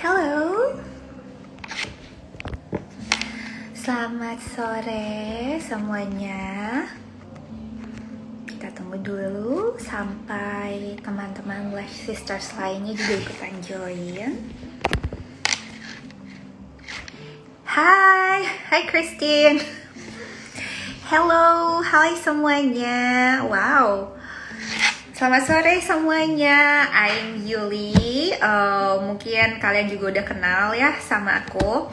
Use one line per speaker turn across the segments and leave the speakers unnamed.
Hello, selamat sore semuanya. Kita tunggu dulu sampai teman-teman Lash Sisters lainnya juga ikutan join. Hai Christine. Hello, hai semuanya. Wow, selamat sore semuanya. I'm Yuli. Mungkin kalian juga udah kenal ya sama aku.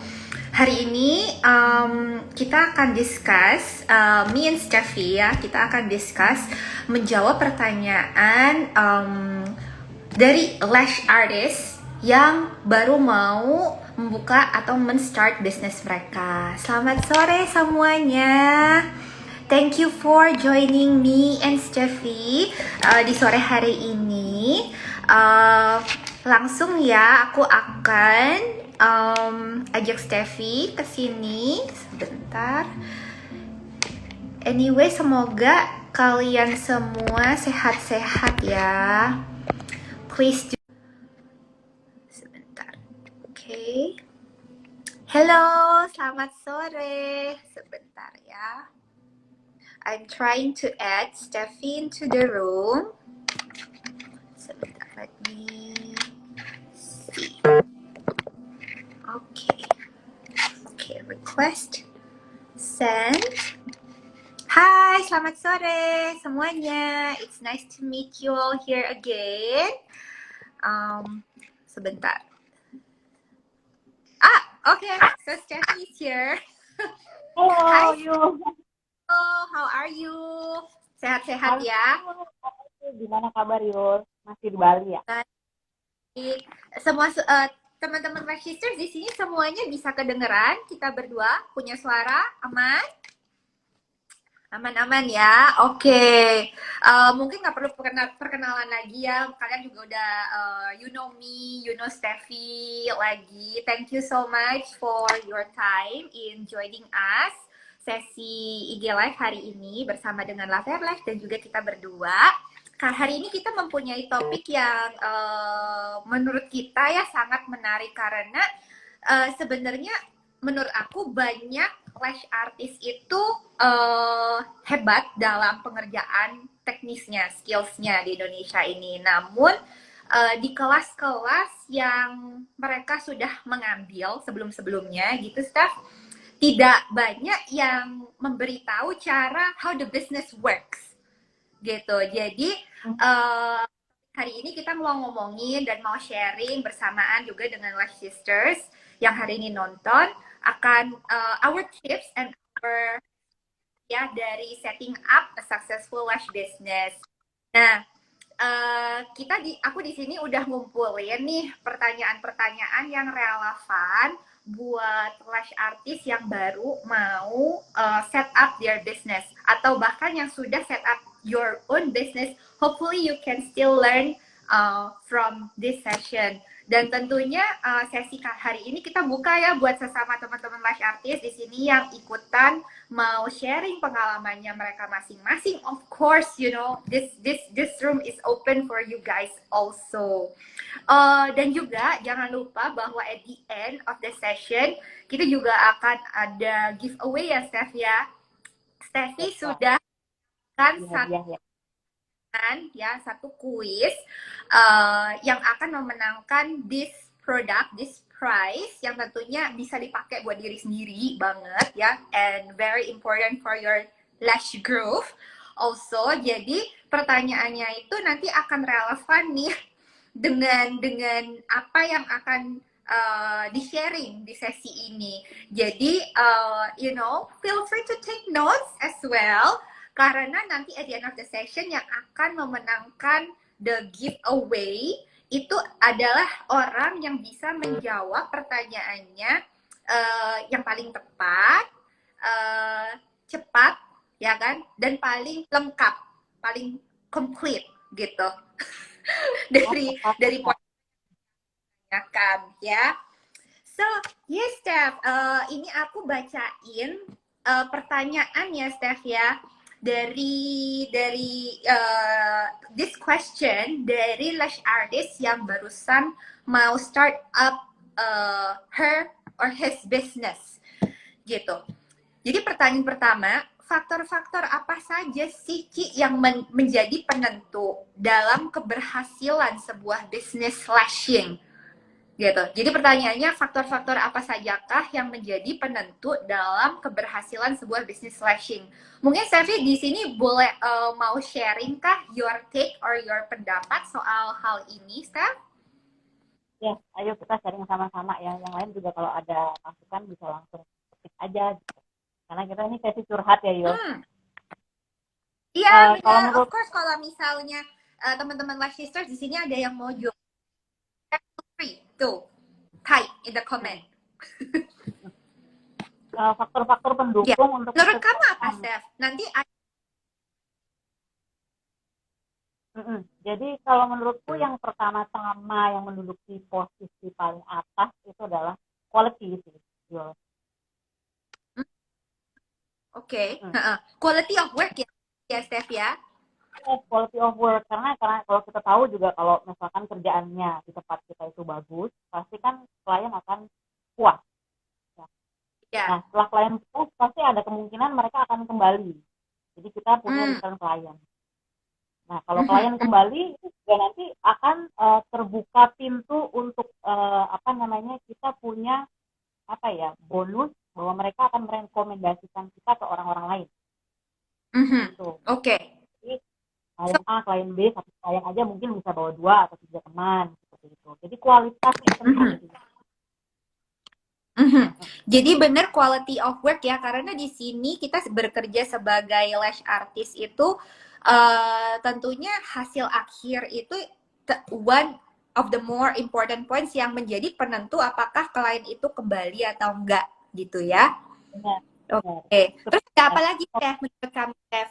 Hari ini kita akan discuss, me and Steffi ya, kita akan discuss menjawab pertanyaan dari lash artist yang baru mau membuka atau men-start bisnis mereka. Selamat sore semuanya. Thank you for joining me and Steffi di sore hari ini. Langsung ya, aku akan ajak Steffi ke sini sebentar. Anyway, semoga kalian semua sehat-sehat ya. Please do. Sebentar. Oke. Hello, selamat sore. Sebentar ya. I'm trying to add Steffi into the room. Sebentar, let me see. Okay, request send. Hai, selamat sore semuanya. It's nice to meet you all here again. Sebentar. Okay, so Steffi is here.
Halo,
Hi.
Yul.
Hello, how are you? Sehat-sehat ya?
Gimana kabar, Yul? Masih di Bali ya?
Baik. Semua teman-teman Lash Sisters di sini semuanya bisa kedengeran. Kita berdua punya suara aman? Aman-aman ya. Oke. Mungkin nggak perlu perkenalan lagi ya. Kalian juga udah you know me, you know Steffi lagi. Thank you so much for your time in joining us sesi IG Live hari ini bersama dengan Laver Live dan juga kita berdua. Hari ini kita mempunyai topik yang menurut kita ya sangat menarik karena sebenarnya menurut aku banyak lash artist itu hebat dalam pengerjaan teknisnya, skillsnya di Indonesia ini. Namun di kelas-kelas yang mereka sudah mengambil sebelum-sebelumnya gitu, Steph, tidak banyak yang memberitahu cara how the business works gitu. Jadi hari ini kita mau ngomongin dan mau sharing bersamaan juga dengan Lash Sisters yang hari ini nonton akan our tips and our ya dari setting up a successful lash business. Nah, aku di sini udah ngumpulin nih pertanyaan-pertanyaan yang relevan buat lash artist yang baru mau set up their business atau bahkan yang sudah set up your own business. Hopefully you can still learn from this session. Dan tentunya sesi hari ini kita buka ya buat sesama teman-teman lash artist di sini yang ikutan mau sharing pengalamannya mereka masing-masing. Of course, you know, this room is open for you guys also. Dan juga jangan lupa bahwa at the end of the session kita juga akan ada giveaway ya, Steph ya. Steffi sudah kan satu kuis yang akan memenangkan this product, this prize yang tentunya bisa dipakai buat diri sendiri banget ya, and very important for your lash growth also. Jadi pertanyaannya itu nanti akan relevan nih dengan apa yang akan di-sharing di sesi ini. Jadi you know, feel free to take notes as well. Karena nanti at the end of the session yang akan memenangkan the giveaway itu adalah orang yang bisa menjawab pertanyaannya yang paling tepat, cepat, ya kan, dan paling lengkap, paling complete gitu dari poinnya kan, ya. So yes, Steph, ini aku bacain pertanyaannya, Steph ya. Dari this question dari lash artist yang barusan mau start up her or his business gitu. Jadi pertanyaan pertama, faktor-faktor apa saja sih Ci yang menjadi penentu dalam keberhasilan sebuah bisnis slashing gitu. Jadi pertanyaannya faktor-faktor apa sajakah yang menjadi penentu dalam keberhasilan sebuah bisnis slashing? Mungkin Steffi di sini boleh mau sharing kah your take or your pendapat soal hal ini, Steph?
Ya, ayo kita sharing sama-sama ya. Yang lain juga kalau ada masukan bisa langsung ketik aja gitu. Karena kita ini sesi curhat ya, Yul.
Iya,
Kalau
benar.
menurut
Of course kalau misalnya teman-teman Live Sisters di sini ada yang mau join, free tuh type in the comment.
faktor-faktor pendukung
Ya.
untuk
Menurut kamu apa, Steph? Nanti
Jadi kalau menurutku yang pertama-tama yang menduduki posisi paling atas itu adalah quality sih, Yul.
Oke. Quality of work ya Steph ya.
Quality of work karena kalau kita tahu juga kalau misalkan kerjaannya di tempat kita itu bagus, pasti kan klien akan puas.
Ya.
Nah, setelah klien puas, pasti ada kemungkinan mereka akan kembali. Jadi kita punya return klien. Nah, kalau klien kembali itu juga nanti akan terbuka pintu untuk kita punya bonus bahwa mereka akan merekomendasikan kita ke orang-orang lain. Gitu.
Oke.
Jadi klien A, klien B, satu klien aja mungkin bisa bawa 2 atau 3 teman seperti itu. Jadi kualitas itu penting.
Jadi benar quality of work ya, karena di sini kita bekerja sebagai lash artist itu tentunya hasil akhir itu one of the more important points yang menjadi penentu apakah klien itu kembali atau enggak gitu ya. Oke. Terus apa lagi ya menurut kamu, Chef?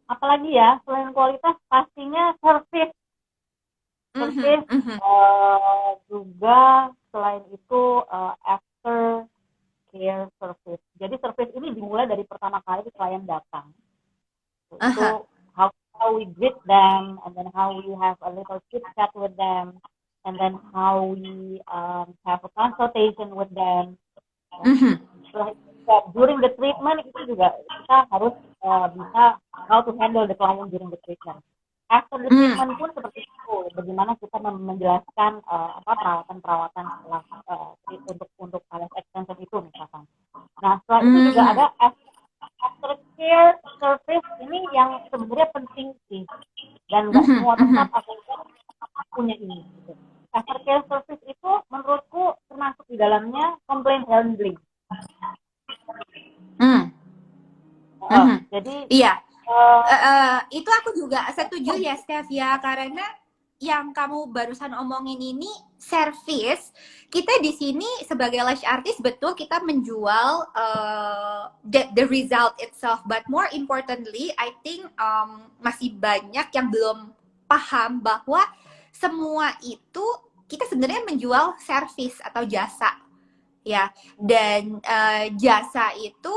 Apalagi ya selain kualitas pastinya service. Juga selain itu after care service. Jadi service ini dimulai dari pertama kali klien datang. Itu how we greet them, and then how we have a little chit chat with them, and then how we have a consultation with them. During the treatment itu juga kita harus bisa how to handle the client during the treatment. After the treatment pun seperti itu, bagaimana kita menjelaskan perawatan-perawatan setelah untuk lash extension itu misalkan. Nah setelah itu juga ada aftercare service ini yang sebenarnya penting sih, dan nggak semua tempat punya ini. Gitu. Aftercare service itu menurutku termasuk di dalamnya complaint handling. Jadi
iya. Itu aku juga setuju ya Steph ya, karena yang kamu barusan omongin ini service, kita di sini sebagai lash artist betul kita menjual the result itself, but more importantly I think masih banyak yang belum paham bahwa semua itu kita sebenarnya menjual service atau jasa ya, dan jasa itu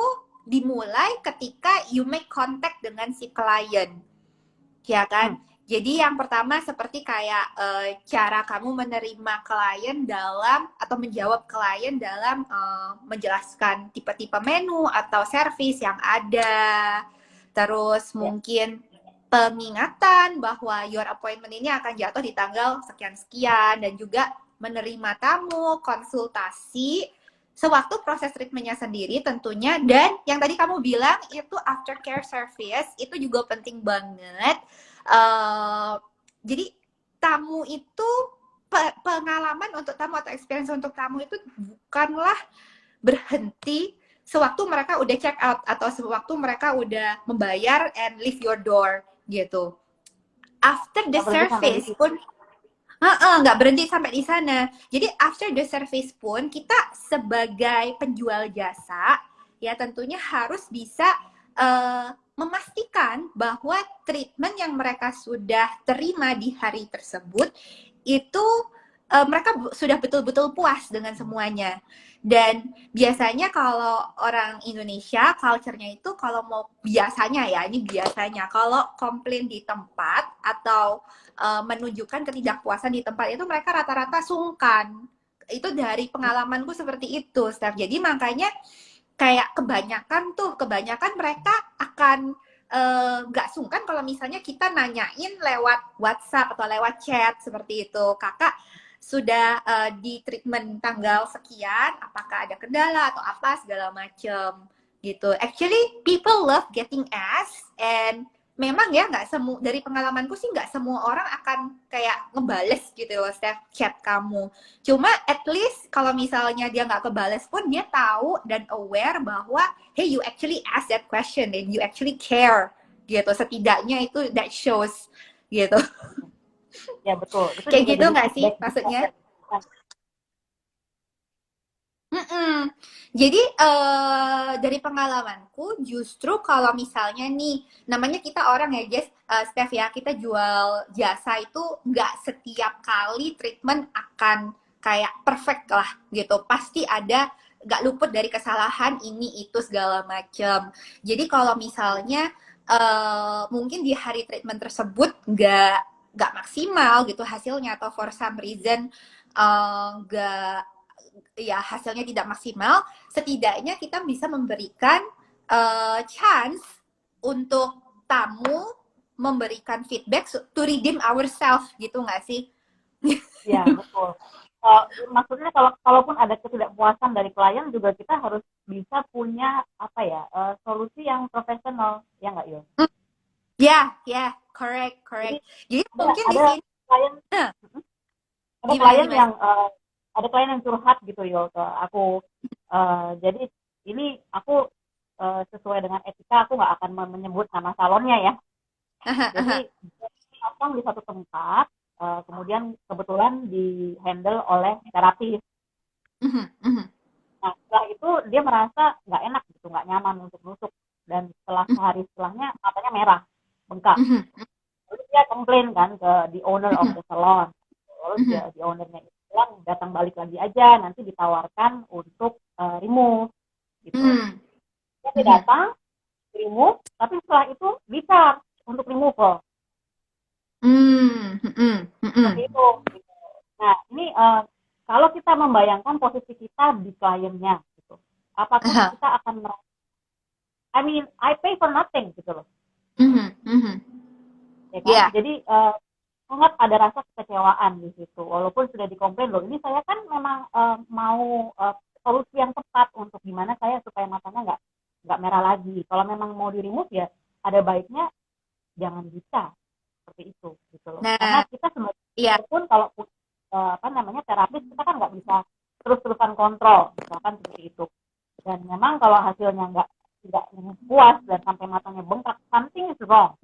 dimulai ketika you make contact dengan si klien, ya kan? Jadi yang pertama seperti kayak cara kamu menerima klien dalam atau menjawab klien dalam menjelaskan tipe-tipe menu atau service yang ada. Terus mungkin pengingatan bahwa your appointment ini akan jatuh di tanggal sekian-sekian, dan juga menerima tamu, konsultasi sewaktu proses treatmentnya sendiri tentunya. Dan yang tadi kamu bilang itu aftercare service itu juga penting banget. Jadi tamu itu pengalaman untuk tamu atau experience untuk tamu itu bukanlah berhenti sewaktu mereka udah check out atau sewaktu mereka udah membayar and leave your door gitu. After the service pun nggak berhenti sampai di sana. Jadi after the service pun kita sebagai penjual jasa ya tentunya harus bisa memastikan bahwa treatment yang mereka sudah terima di hari tersebut itu mereka sudah betul-betul puas dengan semuanya. Dan biasanya kalau orang Indonesia culture-nya itu kalau mau biasanya kalau komplain di tempat atau menunjukkan ketidakpuasan di tempat itu mereka rata-rata sungkan. itu dari pengalamanku seperti itu, Steph. Jadi makanya kayak kebanyakan mereka akan nggak sungkan kalau misalnya kita nanyain lewat WhatsApp atau lewat chat seperti itu. Kakak sudah di treatment tanggal sekian, apakah ada kendala atau apa segala macem gitu. Actually, people love getting asked, and memang ya nggak semua, dari pengalamanku sih nggak semua orang akan kayak ngebales gitu loh, Steph, chat kamu. Cuma at least kalau misalnya dia nggak kebales pun dia tahu dan aware bahwa hey, you actually ask that question and you actually care gitu. Setidaknya itu that shows gitu.
Ya betul. Itu
Kayak
juga
gitu
jadi
nggak sih
feedback
maksudnya?
juga.
Mm-mm. Jadi dari pengalamanku justru kalau misalnya nih namanya kita orang ya Jess, Steph ya, kita jual jasa itu nggak setiap kali treatment akan kayak perfect lah gitu, pasti ada nggak luput dari kesalahan ini itu segala macam. Jadi kalau misalnya mungkin di hari treatment tersebut nggak maksimal gitu hasilnya, atau for some reason nggak ya hasilnya tidak maksimal, setidaknya kita bisa memberikan chance untuk tamu memberikan feedback to redeem ourselves gitu nggak sih?
Ya betul. Maksudnya kalaupun ada ketidakpuasan dari klien juga kita harus bisa punya apa ya, solusi yang profesional, ya nggak Yul?
Ya, correct.
Jadi
Jadi
ada
mungkin di
ada
sini
klien ada
gimana
klien
gimana?
yang ada klien yang curhat gitu Yul ke aku. Jadi ini aku sesuai dengan etika aku nggak akan menyebut nama salonnya ya. Jadi datang di satu tempat, kemudian kebetulan di handle oleh terapis. Nah, setelah itu dia merasa nggak enak gitu, nggak nyaman untuk nusuk. Dan setelah sehari setelahnya matanya merah, bengkak. Lalu dia komplain kan ke the owner of the salon. Lalu di ownernya itu bilang datang balik lagi aja, nanti ditawarkan untuk remove gitu. Dia datang, remove, tapi setelah itu bisa untuk removal. Seperti itu. Gitu. Nah, ini kalau kita membayangkan posisi kita di kliennya, gitu, apakah kita akan merasa, I mean, I pay for nothing, gitu loh. Ya kan?
Yeah.
Jadi sangat ada rasa kekecewaan di situ. Walaupun sudah dikomplain loh, ini saya kan memang mau solusi yang tepat untuk gimana saya supaya matanya nggak merah lagi. Kalau memang mau di remove ya ada baiknya jangan bisa seperti itu gitu loh.
Nah,
karena kita sebenarnya pun kalau apa namanya terapis kita kan nggak bisa terus-terusan kontrol misalkan seperti itu. Dan memang kalau hasilnya tidak puas dan sampai matanya bengkak, something is wrong.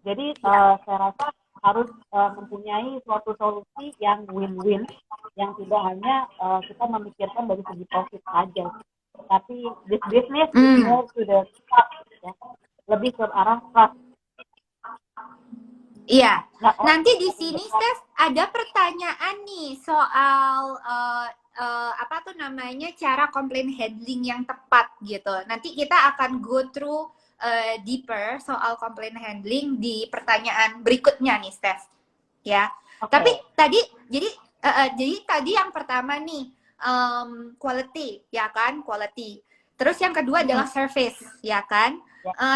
Jadi saya rasa harus mempunyai suatu solusi yang win-win, yang tidak hanya kita memikirkan dari segi profit saja, tapi this business is more to the trust, ya. Lebih ke arah trust.
Iya. Nanti di sini Steph ada pertanyaan nih soal apa tuh namanya cara complaint handling yang tepat gitu. Nanti kita akan go through deeper soal complaint handling di pertanyaan berikutnya nih Steph. Ya. Okay. Tapi tadi jadi tadi yang pertama nih quality ya kan, quality. Terus yang kedua adalah service ya kan.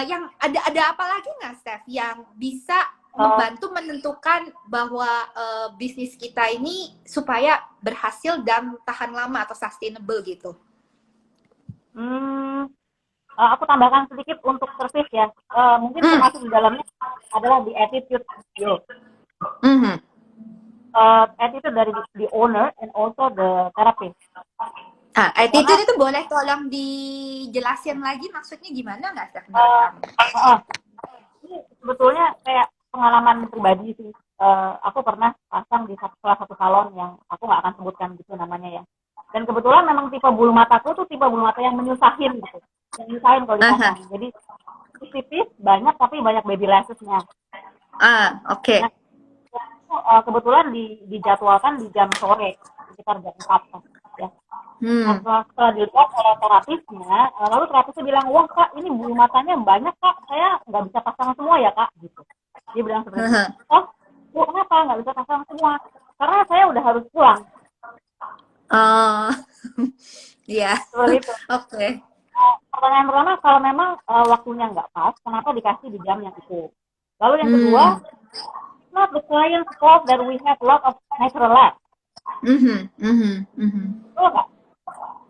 Yang ada apa lagi nggak Steph yang bisa membantu menentukan bahwa bisnis kita ini supaya berhasil dan tahan lama atau sustainable gitu?
Aku tambahkan sedikit untuk service ya. Mungkin termasuk di dalamnya adalah di attitude. Attitude dari the owner and also the therapist.
Attitude itu boleh tolong dijelasin lagi maksudnya gimana nggak Steph?
Ini sebetulnya kayak pengalaman pribadi sih. Aku pernah pasang di salah satu salon yang aku nggak akan sebutkan gitu namanya ya. Dan kebetulan memang tipe bulu mataku tuh tipe bulu mata yang menyusahin gitu. Yang menyusahin kalau dipasang. Jadi tipis, banyak tapi banyak baby lashes-nya.
Oke.
Nah, kebetulan dijadwalkan di jam sore, sekitar jam 4 ya. Nah, setelah dilihat oleh terapisnya, lalu terapisnya bilang, wah Kak, ini bulu matanya banyak Kak, saya nggak bisa pasang semua ya Kak, gitu. Dia bilang seperti itu. Oh, Bu, kenapa apa, nggak bisa pasang semua karena saya udah harus pulang.
Oh, iya.
Seperti itu.
Oke.
Pertanyaan pertama, kalau memang waktunya nggak pas, kenapa dikasih di jam yang itu? Lalu yang kedua,
Hmm.
it's not the client's fault that we have a lot of natural lag. Betul nggak?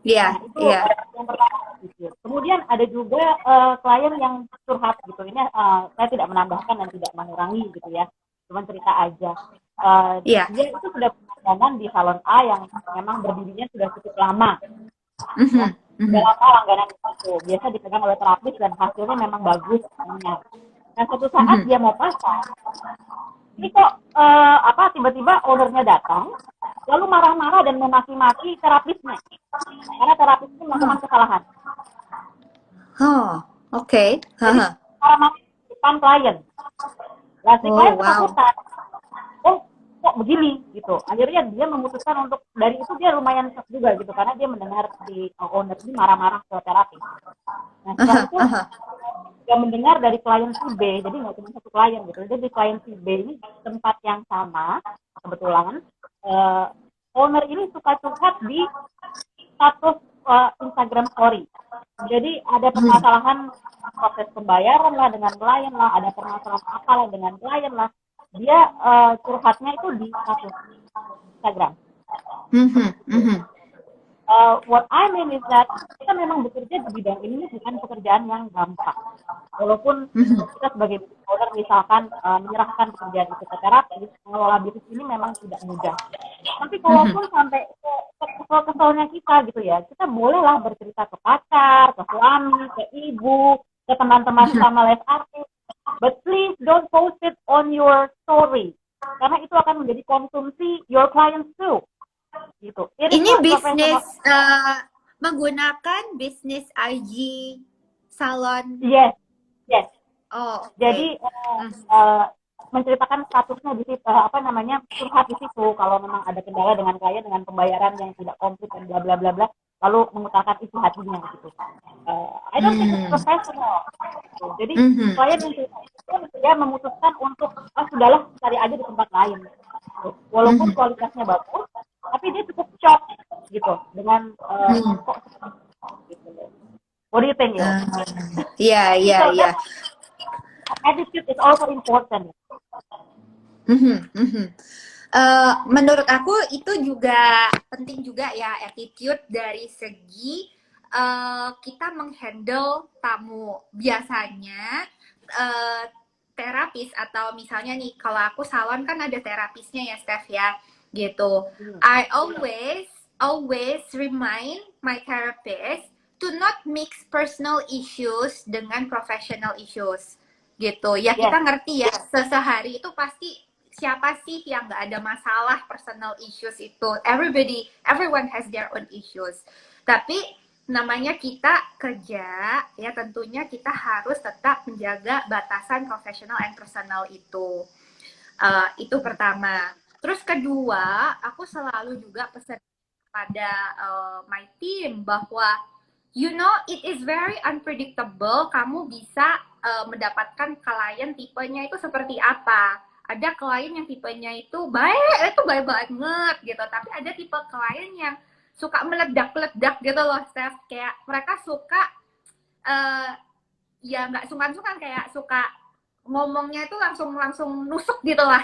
Iya,
Nah, itu
iya.
yang pertama. Gitu. Kemudian ada juga klien yang curhat gitu. Ini saya tidak menambahkan dan tidak mengurangi gitu ya. Cuma cerita aja.
Iya.
Dia itu sudah berlangganan di salon A yang memang berdirinya sudah cukup lama. Ya. Sudah lama langganan itu. Biasa dipegang oleh terapis dan hasilnya memang bagus. Nah, suatu saat dia mau pasang, ini kok tiba-tiba ownernya datang, lalu marah-marah dan memaki-maki terapisnya. Karena terapis itu melakukan kesalahan.
Oh, oke.
Jadi marah-marah di depan klien. Nah, si
Oh,
klien
wow.
ketakutan. Oh, kok begini gitu. Akhirnya dia memutuskan untuk dari itu dia lumayan shock juga gitu karena dia mendengar si owner ini marah-marah ke terapis. Nah, setelah itu dia mendengar dari klien si B, jadi nggak cuma satu klien gitu. Jadi klien si B ini di tempat yang sama kebetulan owner ini suka curhat di status Instagram story. Jadi ada permasalahan proses pembayaran lah dengan klien lah, ada permasalahan apa lah dengan klien lah. Dia curhatnya itu di status Instagram. What I mean is that kita memang bekerja di bidang ini bukan pekerjaan yang gampang. Walaupun kita sebagai owner misalkan menyerahkan pekerjaan itu ke terapis, mengelola bisnis ini memang tidak mudah. Tapi kalaupun sampai kesel-keselnya kita gitu ya, kita bolehlah bercerita ke pacar, ke suami, ke ibu, ke teman-teman sama les artis. But please don't post it on your story. Karena itu akan menjadi konsumsi your clients too. Gitu.
Ini bisnis menggunakan bisnis IG salon.
Yes, yes.
Oh, oke.
Jadi menceritakan statusnya di situ, curhat di situ kalau memang ada kendala dengan klien dengan pembayaran yang tidak komplit dan bla bla bla bla, lalu mengutarakan isi hatinya gitu. I don't think it's professional. Jadi klien yang cerita itu dia memutuskan untuk sudahlah cari aja di tempat lain. Walaupun kualitasnya bagus, tapi dia cukup shock gitu dengan kok gitu. What do you think ya?
Iya.
Attitude is also important.
Menurut aku itu juga penting juga ya, attitude dari segi kita menghandle tamu. Biasanya terapis atau misalnya nih kalau aku salon kan ada terapisnya ya Steph ya gitu. I always remind my therapist to not mix personal issues dengan professional issues gitu ya. Kita ngerti ya, sehari itu pasti siapa sih yang nggak ada masalah personal issues itu, everyone has their own issues, tapi namanya kita kerja ya, tentunya kita harus tetap menjaga batasan profesional and personal itu. Itu pertama. Terus kedua, aku selalu juga pesan pada my team bahwa it is very unpredictable. Kamu bisa mendapatkan klien tipenya itu seperti apa. Ada klien yang tipenya itu baik banget gitu. Tapi ada tipe klien yang suka meledak-ledak gitu loh, Steph. Kayak mereka suka ya nggak sungkan-sungkan, kayak suka ngomongnya itu langsung nusuk gitu lah.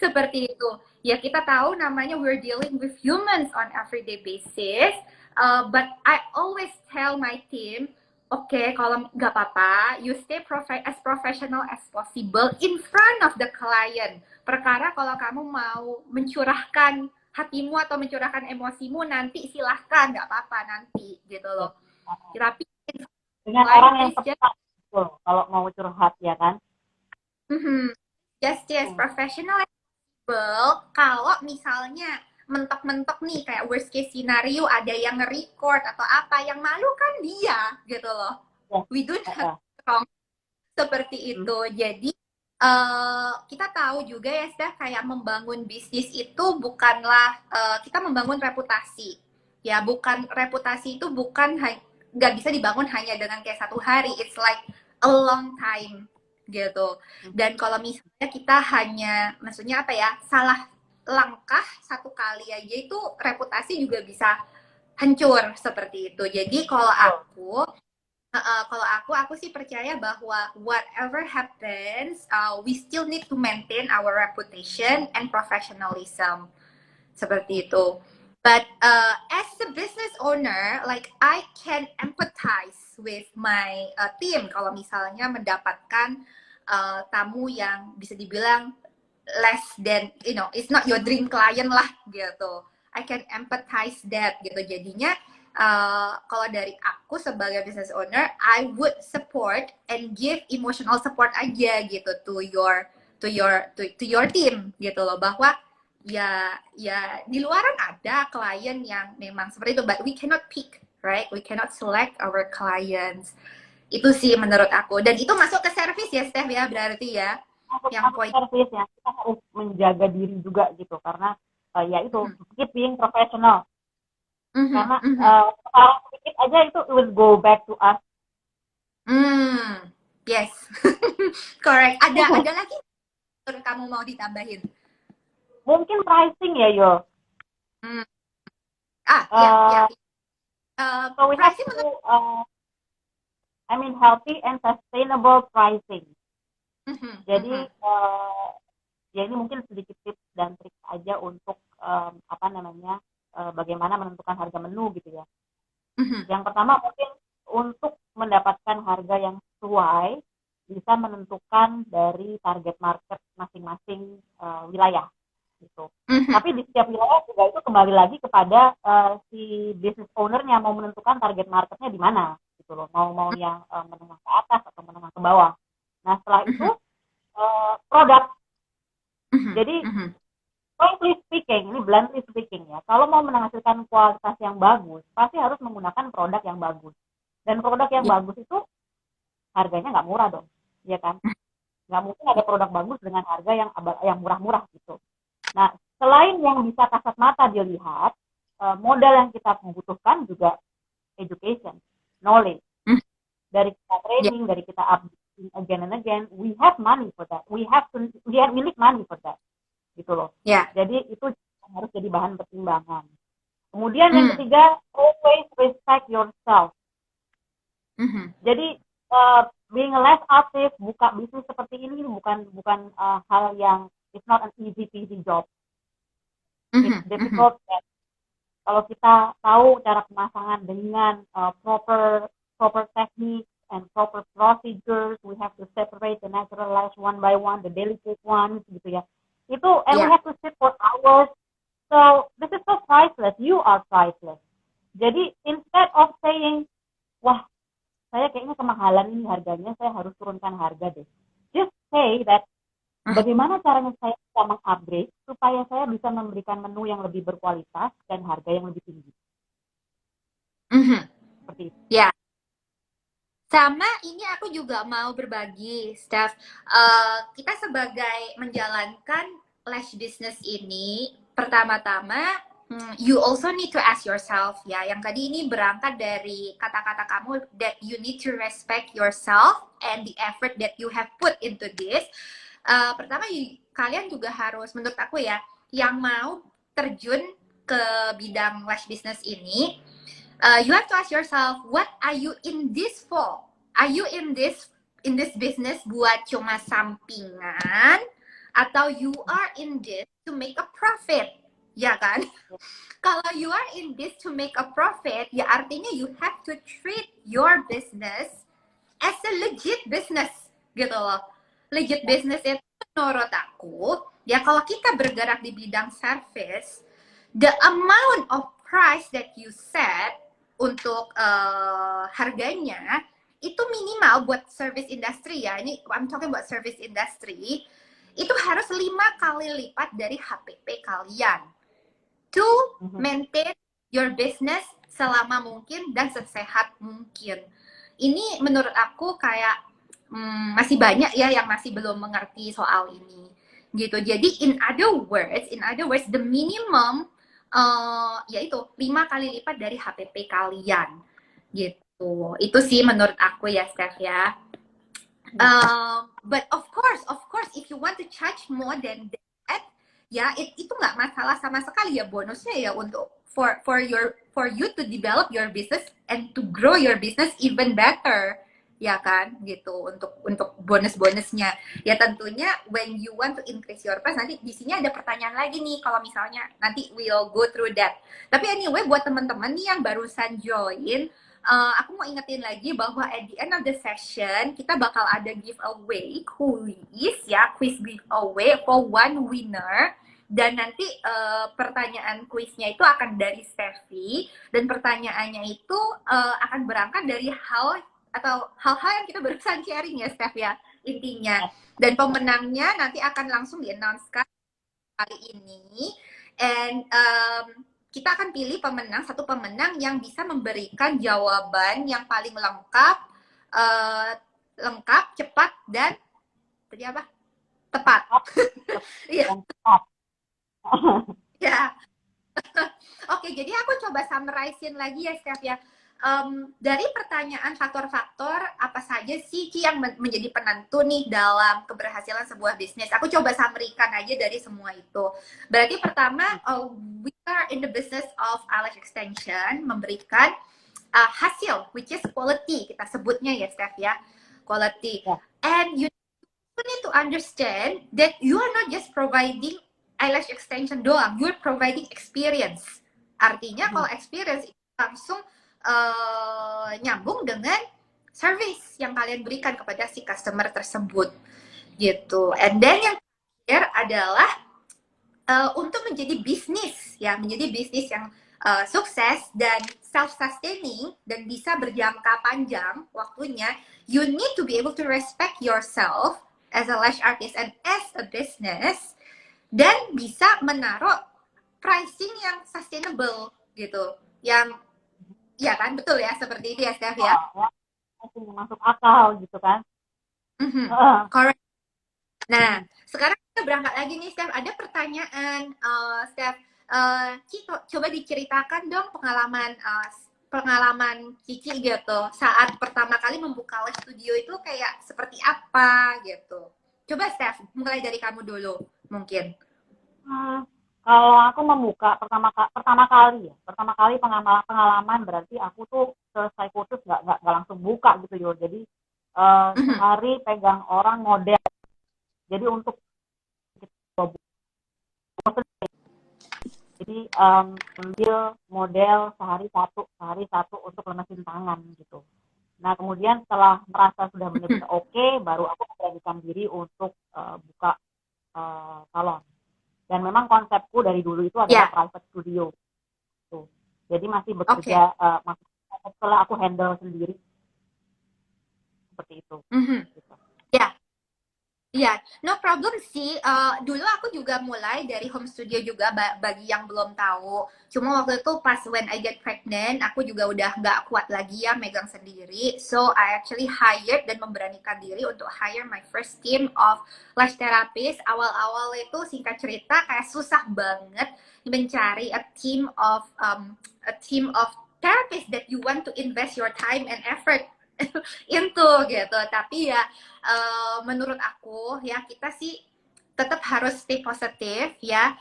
Seperti itu. Ya kita tahu namanya we're dealing with humans on everyday basis. But I always tell my team, kalau nggak apa-apa, you stay as professional as possible in front of the client. Perkara kalau kamu mau mencurahkan hatimu atau mencurahkan emosimu, nanti silahkan, nggak apa-apa nanti, gitu loh. Tapi
dengan orang yang tepat, kalau mau curhat ya kan.
Just professional as possible. Kalau misalnya mentok-mentok nih kayak worst case scenario ada yang nge-record atau apa, yang malu kan dia gitu loh. We do wrong seperti itu. Jadi kita tahu juga ya Steph, kayak membangun bisnis itu bukanlah kita membangun reputasi ya, reputasi itu bukan nggak bisa dibangun hanya dengan kayak satu hari, it's like a long time gitu. Dan kalau misalnya kita hanya, maksudnya apa ya, salah langkah satu kali aja itu reputasi juga bisa hancur seperti itu. Jadi kalau aku sih percaya bahwa whatever happens, we still need to maintain our reputation and professionalism seperti itu. But as a business owner, like I can empathize with my team kalau misalnya mendapatkan tamu yang bisa dibilang less than, it's not your dream client lah gitu. I can empathize that gitu. Jadinya kalau dari aku sebagai business owner, I would support and give emotional support aja gitu to your team gitu loh, bahwa ya di luaran ada klien yang memang seperti itu, but we cannot pick, right? We cannot select our clients. Itu sih menurut aku. Dan itu masuk ke service ya, Steph ya, berarti ya. Yang
Untuk
poin.
service ya, kita harus menjaga diri juga gitu, karena ya itu, keep being professional. Karena sekarang sedikit aja itu it will go back to us.
Yes. Correct. Ada lagi kamu mau ditambahin?
Mungkin pricing ya, Yo.
Ya.
So we have to, healthy and sustainable pricing. Jadi ya ini mungkin sedikit tips dan trik aja untuk bagaimana menentukan harga menu gitu ya. Yang pertama mungkin untuk mendapatkan harga yang sesuai, bisa menentukan dari target market masing-masing wilayah gitu. Tapi di setiap wilayah juga itu kembali lagi kepada si business owner-nya mau menentukan target marketnya di mana gitu loh. Mau yang menengah ke atas atau menengah ke bawah. Nah setelah itu produk. Jadi bluntly speaking ya, kalau mau menghasilkan kualitas yang bagus, pasti harus menggunakan produk yang bagus. Dan produk yang bagus itu harganya nggak murah dong, ya kan? Nggak mungkin ada produk bagus dengan harga yang murah-murah gitu. Nah, selain yang bisa kasat mata dilihat, modal yang kita membutuhkan juga education, knowledge. Dari kita training, dari kita update again and again, we have money for that. We need money for that. Gitu loh. Jadi itu harus jadi bahan pertimbangan. Kemudian yang ketiga, always respect yourself. Jadi being less active, buka bisnis seperti ini bukan hal yang, it's not an easy job. It's difficult. Kalau kita tahu cara pemasangan dengan proper techniques and proper procedures, we have to separate the naturalized one by one, the delicate ones, gitu ya. Itu, and we have to sit for hours. So this is so priceless. You are priceless. Jadi instead of saying, wah, saya kayaknya kemahalan ini harganya, saya harus turunkan harga deh. Just say that, bagaimana caranya saya bisa mengupgrade supaya saya bisa memberikan menu yang lebih berkualitas dan harga yang lebih tinggi. Seperti itu.
Ya. Sama ini aku juga mau berbagi, Steph. Kita sebagai menjalankan lash business ini, pertama-tama you also need to ask yourself ya. Yang tadi ini berangkat dari kata-kata kamu that you need to respect yourself and the effort that you have put into this. Pertama kalian juga harus, menurut aku ya, yang mau terjun ke bidang lash business ini, you have to ask yourself, what are you in this for? Are you in this business buat cuma sampingan, atau you are in this to make a profit? Ya kan? Kalau you are in this to make a profit, ya artinya you have to treat your business as a legit business, gitu loh. Legit business itu menurut aku, ya kalau kita bergerak di bidang service, the amount of price that you set untuk harganya itu minimal buat service industry ya. Ini I'm talking about service industry. Itu harus 5 kali lipat dari HPP kalian to maintain your business selama mungkin dan sesehat mungkin. Ini menurut aku kayak masih banyak ya yang masih belum mengerti soal ini. Gitu. Jadi in other words, the minimum yaitu 5 kali lipat dari HPP kalian gitu. Itu sih menurut aku ya, Steph ya. But of course, if you want to charge more than that, ya itu nggak masalah sama sekali ya, bonusnya ya untuk for you to develop your business and to grow your business even better, ya kan gitu, untuk bonus-bonusnya ya tentunya when you want to increase your price. Nanti di sini ada pertanyaan lagi nih, kalau misalnya nanti we'll go through that. Tapi anyway, buat teman-teman nih yang barusan join, aku mau ingetin lagi bahwa at the end of the session kita bakal ada giveaway quiz giveaway for one winner. Dan nanti pertanyaan kuisnya itu akan dari Steffi, dan pertanyaannya itu akan berangkat dari hal-hal yang kita barusan sharing ya Steph ya intinya. Dan pemenangnya nanti akan langsung di-announce kali ini, and kita akan pilih satu pemenang yang bisa memberikan jawaban yang paling lengkap, cepat, dan tadi apa? Tepat. Iya. Ya. Oke, jadi aku coba summarize-in lagi ya, Steph ya. Dari pertanyaan faktor-faktor apa saja sih Ci yang menjadi penentu nih dalam keberhasilan sebuah bisnis? Aku coba summary-kan aja dari semua itu. Berarti pertama, we are in the business of eyelash extension, memberikan hasil, which is quality, kita sebutnya ya Steph ya, quality. And you need to understand that you are not just providing eyelash extension doang, you're providing experience. Artinya kalau experience itu langsung nyambung dengan service yang kalian berikan kepada si customer tersebut gitu. And then yang terakhir adalah untuk menjadi bisnis ya, menjadi bisnis yang sukses dan self-sustaining dan bisa berjangka panjang waktunya, you need to be able to respect yourself as a lash artist and as a business, dan bisa menaruh pricing yang sustainable gitu, yang ya kan, betul ya, seperti itu ya Steph ya.
Masuk akal gitu kan.
Correct. Nah, sekarang kita berangkat lagi nih Steph. Ada pertanyaan Steph, Ci, coba diceritakan dong pengalaman Cici gitu saat pertama kali membuka lash studio itu kayak seperti apa gitu. Coba Steph, mulai dari kamu dulu mungkin.
Kalau aku membuka pertama kali pengalaman berarti aku tuh selesai kursus nggak langsung buka gitu yo. Jadi sehari pegang orang model. Jadi untuk ambil model sehari satu untuk lemesin tangan gitu. Nah kemudian setelah merasa sudah benar-benar oke, baru aku memberanikan diri untuk buka salon. Dan memang konsepku dari dulu itu adalah private studio. Tuh. Jadi masih bekerja, setelah aku handle sendiri. Seperti itu. Gitu.
Ya. Iya, no problem sih. Dulu aku juga mulai dari home studio juga, bagi yang belum tahu. Cuma waktu itu pas when I get pregnant, aku juga udah nggak kuat lagi ya megang sendiri. So I actually hired dan memberanikan diri untuk hire my first team of lash therapist. Awal-awal itu singkat cerita kayak susah banget mencari a team of therapist that you want to invest your time and effort into gitu. Tapi ya menurut aku ya kita sih tetap harus stay positif ya,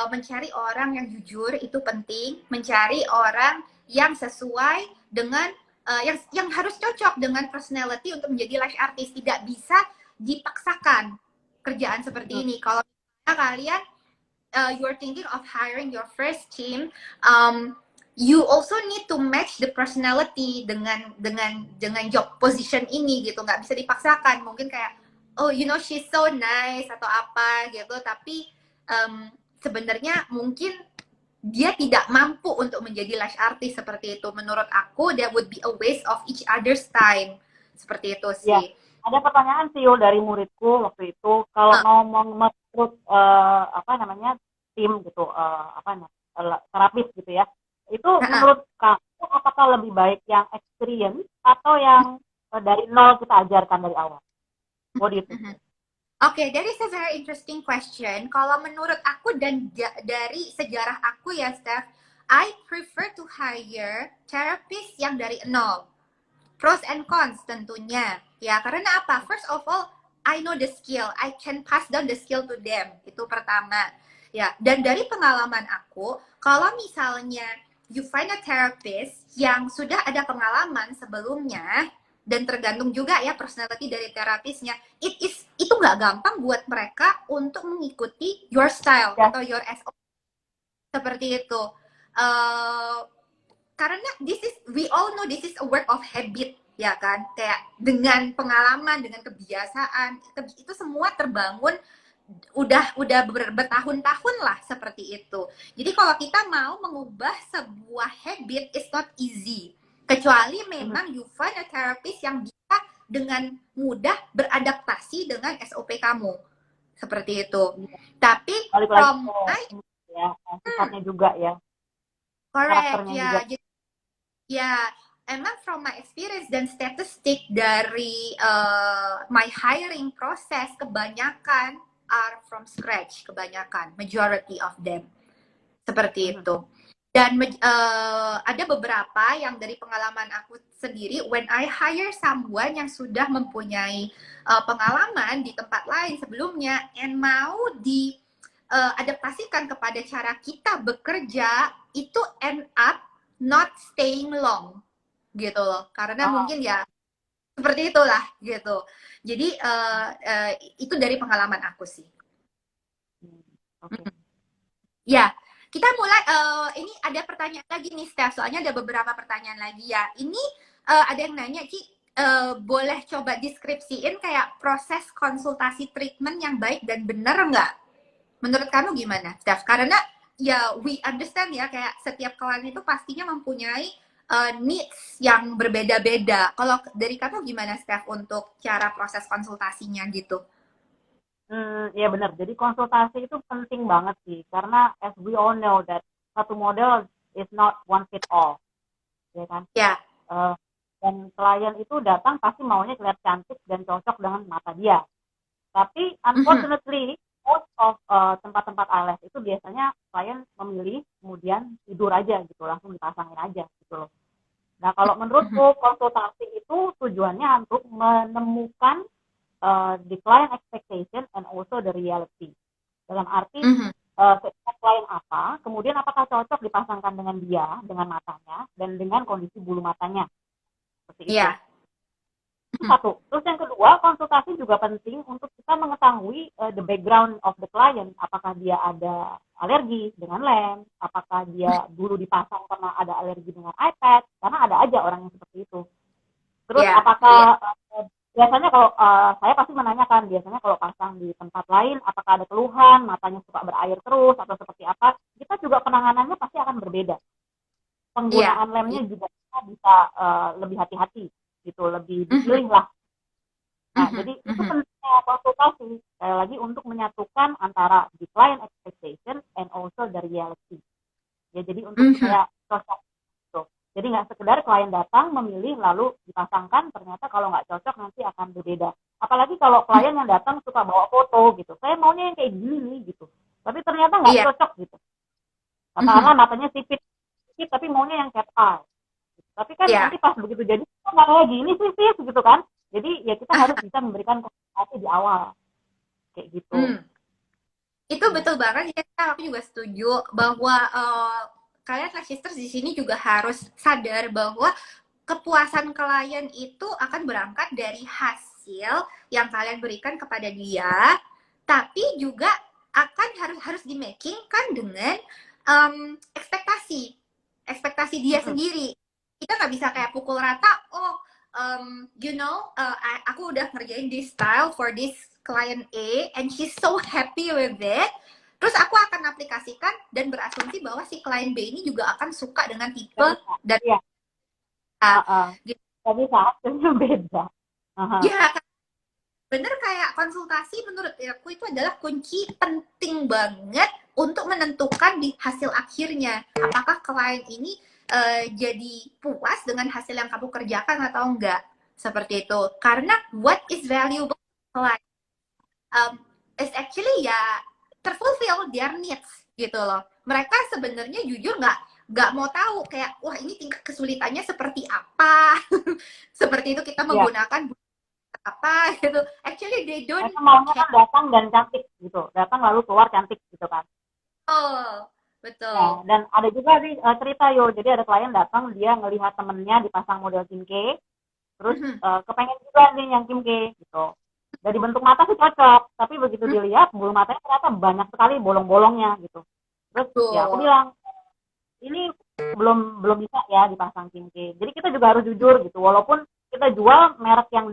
mencari orang yang jujur itu penting, mencari orang yang sesuai dengan yang harus cocok dengan personality untuk menjadi lash artist. Tidak bisa dipaksakan kerjaan seperti ini. Kalau kalian you're thinking of hiring your first team, you also need to match the personality dengan job position ini gitu. Nggak bisa dipaksakan. Mungkin kayak oh you know she's so nice atau apa gitu, tapi sebenarnya mungkin dia tidak mampu untuk menjadi lash artist seperti itu. Menurut aku that would be a waste of each other's time. Seperti itu sih.
Ya, ada pertanyaan sih dari muridku waktu itu, kalau ngomong merekrut tim gitu, terapis gitu ya, itu menurut kamu apakah lebih baik yang experience atau yang dari nol kita ajarkan dari awal? What do you think?
Okay, that is a very interesting question. Kalau menurut aku dan dari sejarah aku ya Steph, I prefer to hire therapist yang dari nol. Pros and cons tentunya. Ya, karena apa? First of all, I I know the skill, I can pass down the skill to them. Itu pertama. Ya, dan dari pengalaman aku, kalau misalnya you find a therapist yang sudah ada pengalaman sebelumnya, dan tergantung juga ya personality dari terapisnya, itu nggak gampang buat mereka untuk mengikuti your style atau your SOP seperti itu. Karena we all know this is a work of habit, ya kan? Kayak dengan pengalaman, dengan kebiasaan, itu semua terbangun udah bertahun-tahun lah seperti itu. Jadi kalau kita mau mengubah sebuah habit, it's not easy. Kecuali memang you find a therapist yang bisa dengan mudah beradaptasi dengan SOP kamu. Seperti itu. Tapi from
sifatnya juga ya.
Correct, ya. Ya, emang from my experience dan statistik dari my hiring process, kebanyakan are from scratch, kebanyakan, majority of them. Seperti itu. Dan ada beberapa yang dari pengalaman aku sendiri, when I hire someone yang sudah mempunyai pengalaman di tempat lain sebelumnya, and mau diadaptasikan kepada cara kita bekerja, itu end up not staying long gitu loh, karena mungkin ya seperti itulah gitu. Jadi itu dari pengalaman aku sih. Ya, kita mulai. Ini ada pertanyaan lagi nih, Steph. Soalnya ada beberapa pertanyaan lagi ya. Ini ada yang nanya, Ki, boleh coba deskripsiin kayak proses konsultasi treatment yang baik dan benar nggak? Menurut kamu gimana, Steph? Karena ya we understand ya, kayak setiap klien itu pastinya mempunyai needs yang berbeda-beda. Kalau dari kamu gimana, Steph, untuk cara proses konsultasinya gitu?
Ya benar. Jadi konsultasi itu penting banget sih, karena as we all know that satu model is not one fit all, ya kan?
Ya.
Dan klien itu datang pasti maunya kelihatan cantik dan cocok dengan mata dia. Tapi unfortunately most of tempat-tempat eyelash itu biasanya klien memilih kemudian tidur aja gitu, langsung dipasangin aja gitu loh. Nah kalau menurutku konsultasi itu tujuannya untuk menemukan the client expectation and also the reality. Dalam arti klien apa, kemudian apakah cocok dipasangkan dengan dia, dengan matanya, dan dengan kondisi bulu matanya. Seperti itu. Itu satu. Terus yang kedua, konsultasi juga penting untuk kita mengetahui the background of the client. Apakah dia ada alergi dengan lem, apakah dia dulu dipasang karena ada alergi dengan iPad, karena ada aja orang yang seperti itu. Terus apakah biasanya kalau saya pasti menanyakan, biasanya kalau pasang di tempat lain, apakah ada keluhan, matanya suka berair terus, atau seperti apa, kita juga penanganannya pasti akan berbeda. Penggunaan lemnya juga kita bisa lebih hati-hati, gitu, lebih dipilih lah. Nah, jadi itu pentingnya konsultasi, sekali lagi untuk menyatukan antara the client expectation and also the reality. Ya, jadi untuk saya cocok. Jadi nggak sekedar klien datang, memilih, lalu dipasangkan, ternyata kalau nggak cocok nanti akan berbeda. Apalagi kalau klien yang datang suka bawa foto gitu, saya maunya yang kayak gini nih gitu. Tapi ternyata nggak cocok gitu. Katakanlah matanya sipit, tapi maunya yang cat eye. Tapi kan nanti pas begitu jadi, kok nggak kayak gini sih gitu kan. Jadi ya kita harus bisa memberikan konsultasi di awal. Kayak gitu.
Itu betul banget ya, aku juga setuju bahwa kalian Lash Sisters di sini juga harus sadar bahwa kepuasan klien itu akan berangkat dari hasil yang kalian berikan kepada dia, tapi juga akan harus di making kan dengan ekspektasi dia sendiri. Kita nggak bisa kayak pukul rata, aku udah ngerjain this style for this client A and she's so happy with it. Terus aku akan aplikasikan dan berasumsi bahwa si klien B ini juga akan suka dengan tipe dan
tapi hasilnya beda.
Ya, bener, kayak konsultasi menurut aku itu adalah kunci penting banget untuk menentukan di hasil akhirnya apakah klien ini jadi puas dengan hasil yang kamu kerjakan atau enggak, seperti itu. Karena what is valuable client is actually ya terfulfill their needs gitu loh. Mereka sebenarnya jujur nggak mau tahu kayak wah ini tingkat kesulitannya seperti apa. Seperti itu kita menggunakan apa gitu. Actually they don't
Mereka maunya
care.
kan datang dan cantik gitu, datang lalu keluar cantik gitu kan.
Oh,
Ya,
betul.
dan ada juga sih cerita yo. Jadi ada klien datang, dia ngelihat temennya dipasang model Kim K, terus
Mhm.
kepengen juga nih yang Kim K gitu. Dari bentuk mata sih cocok, tapi begitu
Mhm.
dilihat bulu matanya ternyata banyak sekali bolong-bolongnya gitu. Terus ya aku
Betul.
bilang ini belum belum bisa ya dipasang Kim K. Jadi kita juga harus jujur gitu. Walaupun kita jual merek yang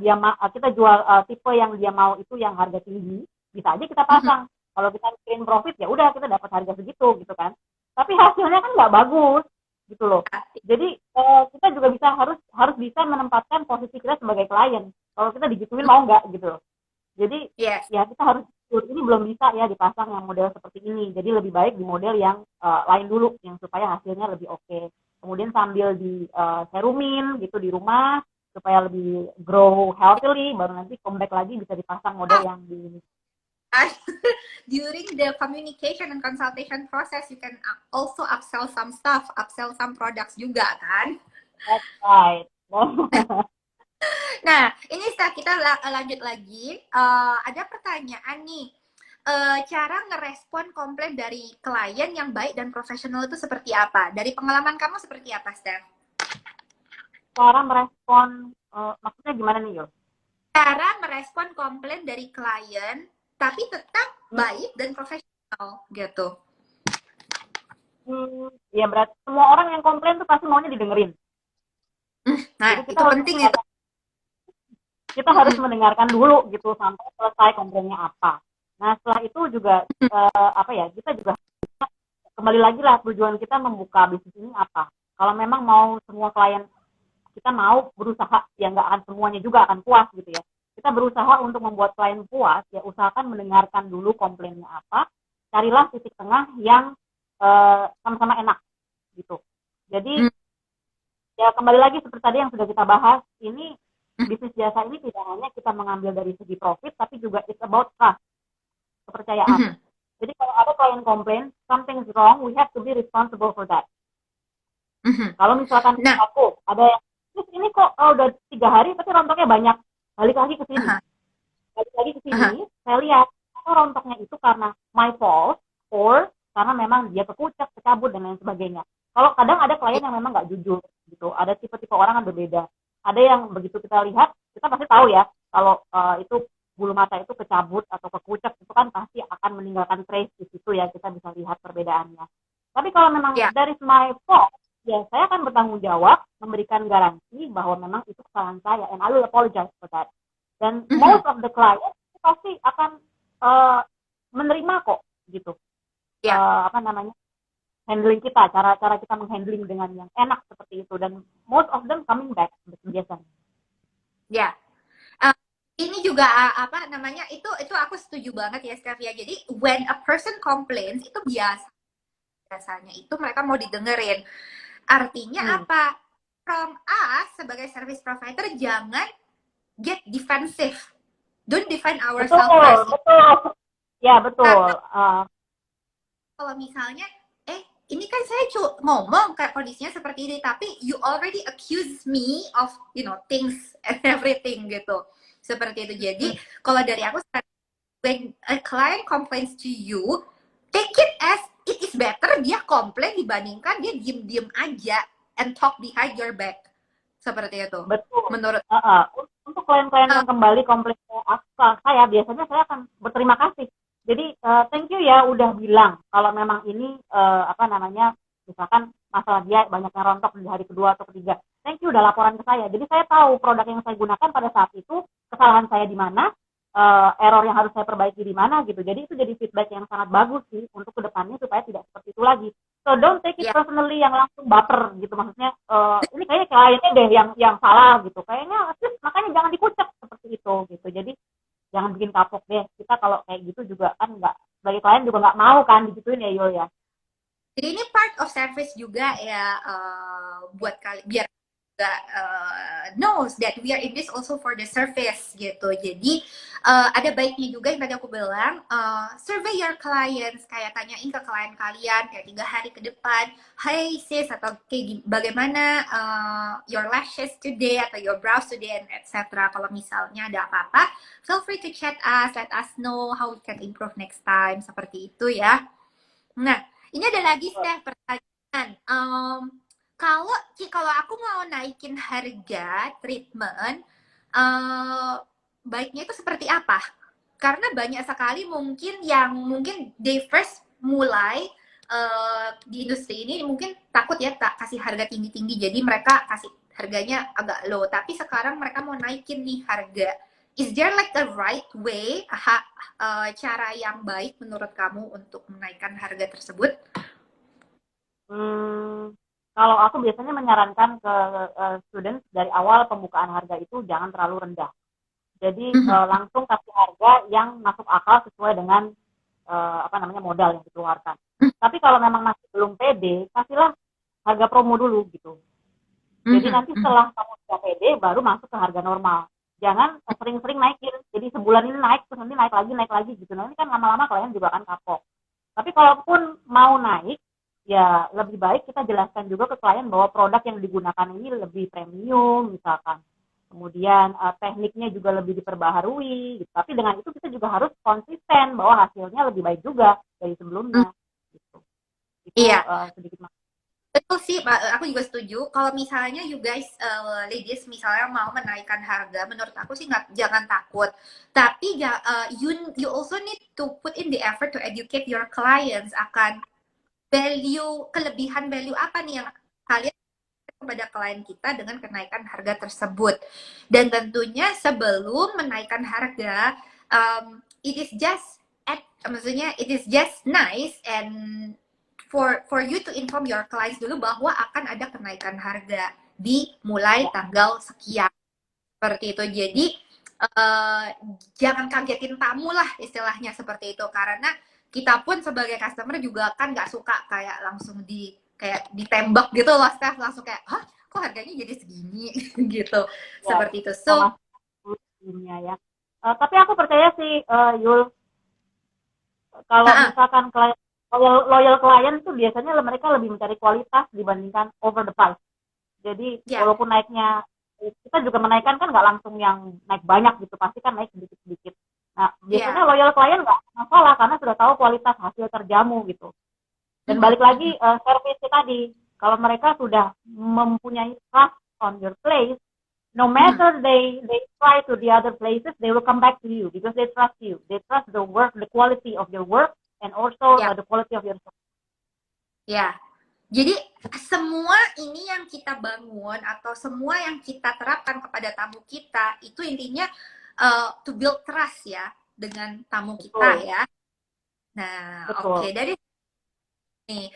kita jual tipe yang dia mau itu yang harga tinggi, bisa aja kita
Mhm.
pasang. Kalau kita mikirin profit ya udah kita dapat harga segitu gitu kan. Tapi hasilnya kan nggak bagus gitu loh. Jadi kita juga bisa harus harus bisa menempatkan posisi kita sebagai klien. Kalau kita digituin mau nggak gitu loh. Jadi
Yes.
ya kita harus ini belum bisa ya dipasang yang model seperti ini. Jadi lebih baik di model yang lain dulu yang supaya hasilnya lebih oke. Kemudian sambil di serumin gitu di rumah supaya lebih grow healthily baru nanti comeback lagi bisa dipasang model
Ah,
yang di ini.
during the communication and consultation process, you can also upsell some stuff, upsell some products juga kan.
That's right.
Nah, ini setelah kita lanjut lagi, ada pertanyaan nih. Cara ngerespon komplain dari klien yang baik dan profesional itu seperti apa? Dari pengalaman kamu seperti apa, Steph?
Cara merespon maksudnya gimana nih Yo?
Cara merespon komplain dari klien, tapi tetap baik dan profesional gitu.
Ya berarti semua orang yang komplain tuh pasti maunya didengerin.
Nah,
Jadi
itu penting itu.
kita harus mendengarkan dulu gitu sampai selesai komplainnya apa. Nah setelah itu juga apa ya kita juga kembali lagi lah tujuan kita membuka bisnis ini apa. Kalau memang mau semua klien kita mau berusaha ya nggak akan semuanya juga akan puas gitu ya. Kita berusaha untuk membuat klien puas ya usahakan mendengarkan dulu komplainnya apa. Carilah titik tengah yang sama-sama enak gitu. Jadi ya kembali lagi seperti tadi yang sudah kita bahas ini bisnis jasa ini tidak hanya kita mengambil dari segi profit, tapi juga it's about trust, kepercayaan. Jadi kalau ada klien komplain, something is wrong, we have to be responsible for that. Kalau misalkan
Nah,
aku ada ini kok udah 3 hari tapi rontoknya banyak, balik lagi ke sini. Balik lagi ke sini, saya lihat rontoknya itu karena my fault or karena memang dia kekucek, kecabut dan lain sebagainya. Kalau kadang ada klien yang memang nggak jujur gitu, ada tipe-tipe orang yang berbeda. Ada yang begitu kita lihat, kita pasti tahu ya kalau itu bulu mata itu kecabut atau kekucek itu kan pasti akan meninggalkan trace di situ ya kita bisa lihat perbedaannya. Tapi kalau memang
ya.
dari my fault, ya saya akan bertanggung jawab memberikan garansi bahwa memang itu kesalahan saya and I will apologize for that. Dan most of the client pasti akan menerima kok gitu
Ya,
apa namanya handling kita cara kita menghandling dengan yang enak seperti itu dan most of them coming back biasanya.
ya. Ini juga apa namanya itu aku setuju banget ya Steph ya. Jadi when a person complains itu biasanya itu mereka mau didengerin. Artinya apa? From us sebagai service provider jangan get defensive. Don't defend
Betul,
ourselves first.
betul. Ya, betul.
Karena kalau misalnya ini kan saya ngomong kayak kondisinya seperti ini tapi you already accuse me of things and everything gitu. Seperti itu. Jadi kalau dari aku when a client complains to you, take it as it is better dia komplain dibandingkan dia diem-diem aja and talk behind your back. Seperti itu.
Betul.
Menurut
Untuk klien-klien yang kembali komplain ke saya, biasanya saya akan berterima kasih. Jadi thank you ya udah bilang kalau memang ini apa namanya misalkan masalah dia banyaknya rontok di hari kedua atau ketiga. Thank you udah laporan ke saya. Jadi saya tahu produk yang saya gunakan pada saat itu kesalahan saya di mana, error yang harus saya perbaiki di mana gitu. Jadi itu jadi feedback yang sangat bagus sih untuk kedepannya supaya tidak seperti itu lagi. So don't take it personally yang langsung baper gitu maksudnya ini kayaknya kliennya deh yang salah gitu. Kayaknya makanya jangan dikucek seperti itu gitu. Jadi jangan bikin kapok deh. Kita kalau kayak gitu juga kan nggak sebagai klien juga nggak mau kan digituin ya Yul ya.
Jadi ini part of service juga ya buat kalian biar knows that we are in this also for the service gitu. Jadi ada baiknya juga yang tadi aku bilang, survey your clients, kayak tanyain ke klien kalian kayak 3 hari ke depan, hey sis, atau kayak bagaimana your lashes today atau your brows today and etc. Kalau misalnya ada apa-apa, feel free to chat us, let us know how we can improve next time, seperti itu ya. Nah, ini ada lagi Steph pertanyaan. Kalau aku mau naikin harga treatment, baiknya itu seperti apa? Karena banyak sekali mungkin they first mulai di industri ini mungkin takut ya tak kasih harga tinggi-tinggi, jadi mereka kasih harganya agak low. Tapi sekarang mereka mau naikin nih harga. Is there like the right way, cara yang baik menurut kamu untuk menaikkan harga tersebut?
Kalau aku biasanya menyarankan ke student dari awal pembukaan harga itu jangan terlalu rendah. Jadi langsung kasih harga yang masuk akal sesuai dengan modal yang dikeluarkan. Tapi kalau memang masih belum pede, kasihlah harga promo dulu gitu. Jadi nanti setelah kamu sudah pede, baru masuk ke harga normal. Jangan sering-sering naikin. Jadi sebulan ini naik, terus nanti naik lagi gitu. Nah ini kan lama-lama klien juga akan kapok. Tapi kalaupun mau naik, ya lebih baik kita jelaskan juga ke klien bahwa produk yang digunakan ini lebih premium misalkan. Kemudian tekniknya juga lebih diperbaharui gitu. Tapi dengan itu kita juga harus konsisten bahwa hasilnya lebih baik juga dari sebelumnya gitu. Itu sedikit
Betul sih, aku juga setuju. Kalau misalnya you guys, ladies, misalnya mau menaikkan harga, menurut aku sih jangan takut. Tapi you also need to put in the effort to educate your clients akan kelebihan value apa nih yang kalian kepada klien kita dengan kenaikan harga tersebut. Dan tentunya sebelum menaikkan harga, it is just nice and for you to inform your clients dulu bahwa akan ada kenaikan harga di mulai tanggal sekian, seperti itu. Jadi jangan kagetin tamu lah istilahnya, seperti itu, karena kita pun sebagai customer juga kan nggak suka kayak langsung kayak ditembak gitu loh, Steph, langsung kayak hah kok harganya jadi segini gitu ya, seperti itu. So
ya. Tapi aku percaya sih Yul, kalau misalkan klien loyal klien tuh biasanya mereka lebih mencari kualitas dibandingkan over the price. Jadi walaupun naiknya, kita juga menaikkan kan nggak langsung yang naik banyak gitu, pasti kan naik sedikit-sedikit. Nah biasanya loyal klien nggak masalah karena sudah tahu kualitas hasil terjamu gitu. Dan balik lagi service tadi, kalau mereka sudah mempunyai trust on your place, no matter they try to the other places, they will come back to you because they trust you. They trust the work, the quality of your work, and also the quality of your service.
Ya, jadi semua ini yang kita bangun atau semua yang kita terapkan kepada tamu kita itu intinya to build trust ya dengan tamu kita ya. Nah, oke. Dari nih,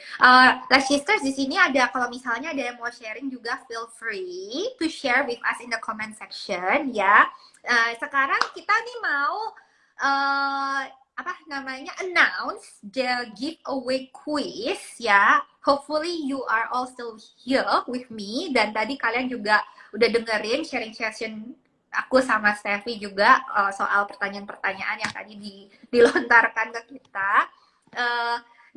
Lash Sisters di sini ada, kalau misalnya ada yang mau sharing juga, feel free to share with us in the comment section ya. Sekarang kita nih mau announce the giveaway quiz ya. Hopefully you are all still here with me, dan tadi kalian juga udah dengerin sharing session aku sama Steffi juga soal pertanyaan-pertanyaan yang tadi dilontarkan ke kita.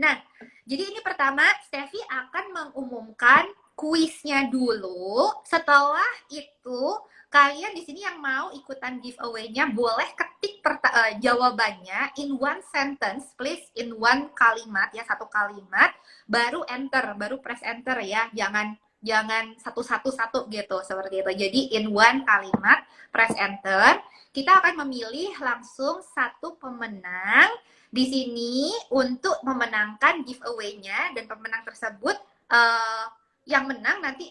Nah, jadi ini pertama Steffi akan mengumumkan kuisnya dulu. Setelah itu kalian di sini yang mau ikutan giveaway-nya boleh ketik jawabannya in one sentence, please, in one kalimat ya, satu kalimat, baru enter, baru press enter ya, jangan satu-satu gitu, seperti itu. Jadi in one kalimat, press enter. Kita akan memilih langsung satu pemenang di sini untuk memenangkan giveaway-nya, dan pemenang tersebut yang menang nanti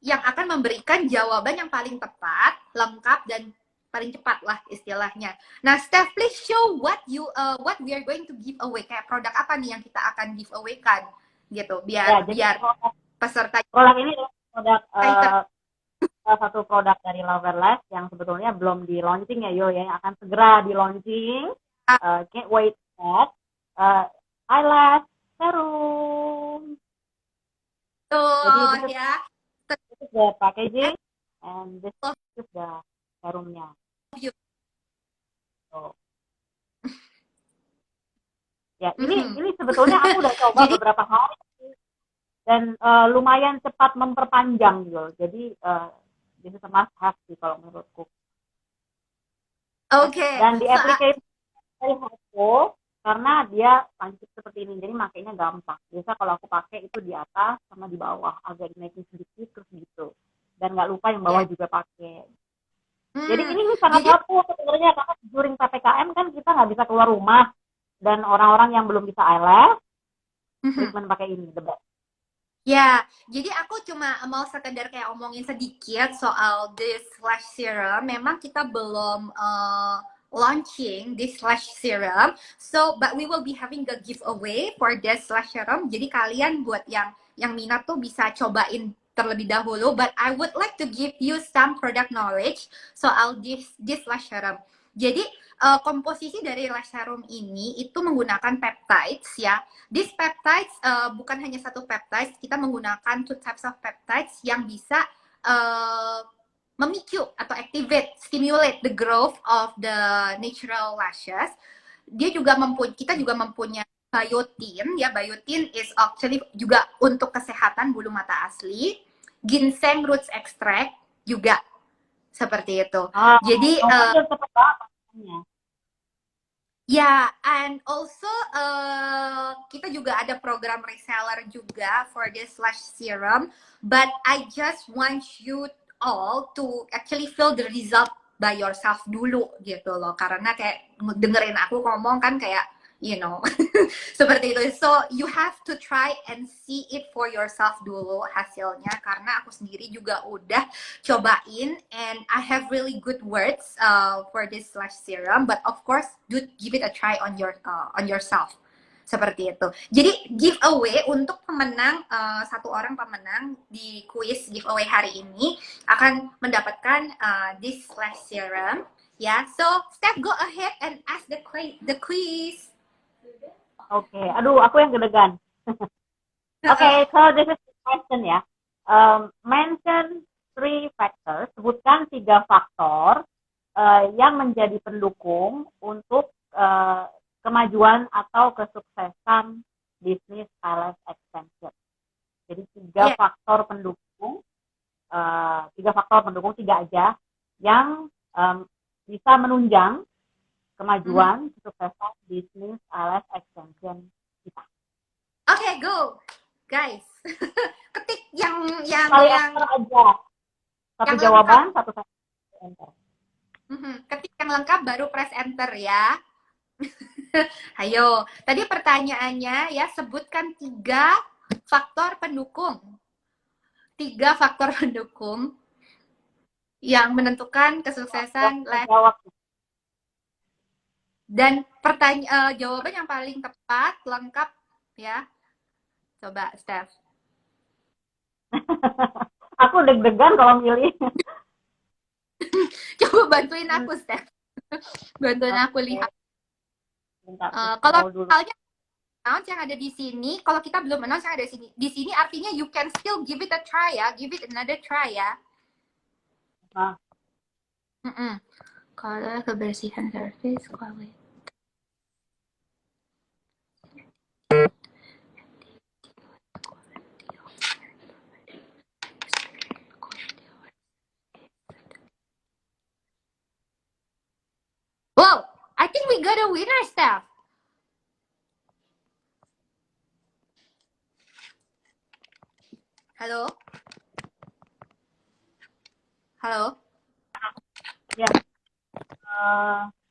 yang akan memberikan jawaban yang paling tepat, lengkap, dan paling cepat lah istilahnya. Nah, Steph, please show what we are going to give away. Kayak produk apa nih yang kita akan give away kan, gitu. Biar peserta.
Produk ini produk salah satu produk dari Loverlash yang sebetulnya belum di launching ya, yang akan segera di launching. Can't wait for that. Eyelash serum.
Tuh ya.
is the packaging and this is the serumnya.
you.
So, ya ini sebetulnya aku udah coba
Jadi,
beberapa hari dan lumayan cepat memperpanjang gitu. Jadi this is a must have sih kalau menurutku.
okay.
Dan di
So,
application very helpful karena dia lancip seperti ini, jadi makainya gampang. Biasa kalau aku pakai itu di atas sama di bawah, agak dinaikin sedikit terus gitu. Dan nggak lupa yang bawah juga pakai. Jadi ini sangat helpful sebenarnya karena during PPKM kan kita nggak bisa keluar rumah dan orang-orang yang belum bisa eyelash treatment pakai ini the best.
Ya, jadi aku cuma mau sekedar kayak omongin sedikit soal this lash serum. Memang kita belum launching this lash serum, so but we will be having a giveaway for this lash serum. Jadi kalian buat yang minat tuh bisa cobain terlebih dahulu. But I would like to give you some product knowledge soal this lash serum. Jadi komposisi dari lash serum ini itu menggunakan peptides ya. These peptides bukan hanya satu peptides, kita menggunakan two types of peptides yang bisa memicu atau activate, stimulate the growth of the natural lashes. Kita juga mempunyai biotin ya. Biotin is actually juga untuk kesehatan bulu mata asli. Ginseng roots extract juga seperti itu. Jadi ya, and also kita juga ada program reseller juga for this lash serum, but I just want you all to actually feel the result by yourself dulu gitu loh, karena kayak dengerin aku ngomong kan kayak seperti itu. So you have to try and see it for yourself dulu hasilnya, karena aku sendiri juga udah cobain and I have really good words for this lash serum, but of course do give it a try on yourself. Seperti itu. Jadi giveaway untuk pemenang, satu orang pemenang di quiz giveaway hari ini akan mendapatkan this lash serum ya. So Steph, go ahead and ask the quiz.
Oke, aduh aku yang gede-gedegan. Oke, so this is the question ya. Mention 3 factors, sebutkan 3 faktor yang menjadi pendukung untuk kemajuan atau kesuksesan bisnis eyelash extension. Jadi 3 faktor pendukung, 3 aja yang bisa menunjang kemajuan kesuksesan bisnis eyelash extension kita.
Oke, go guys. Ketik yang
enter aja. Satu jawaban, lengkap. Satu enter.
Ketik yang lengkap baru press enter ya. Ayo, tadi pertanyaannya ya, sebutkan 3 faktor pendukung. 3 faktor pendukung yang menentukan kesuksesan lash. Dan jawaban yang paling tepat, lengkap ya. Coba, Steph.
Aku deg-degan kalau milih.
Coba bantuin aku, Steph. Bantuin aku lihat. Kalau misalnya announce yang ada di sini, kalau kita belum announce yang ada di sini, artinya you can still give it a try ya. Give it another try ya. Kalau kebersihan surface, quality. Wow, I think we got a winner, Steph. Halo? Halo?
Ya.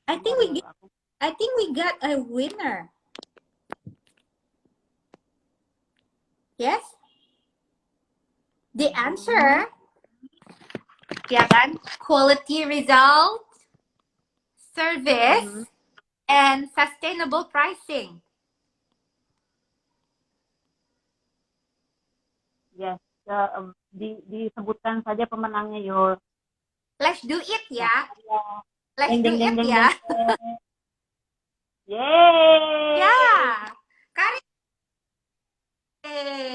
I think we got a winner. Yes? The answer, ya kan? Quality result, service, and sustainable pricing.
Yes, disebutkan saja pemenangnya yuk.
Let's do it ya. Let's do it ya.
Yeay.
Ya. Karin.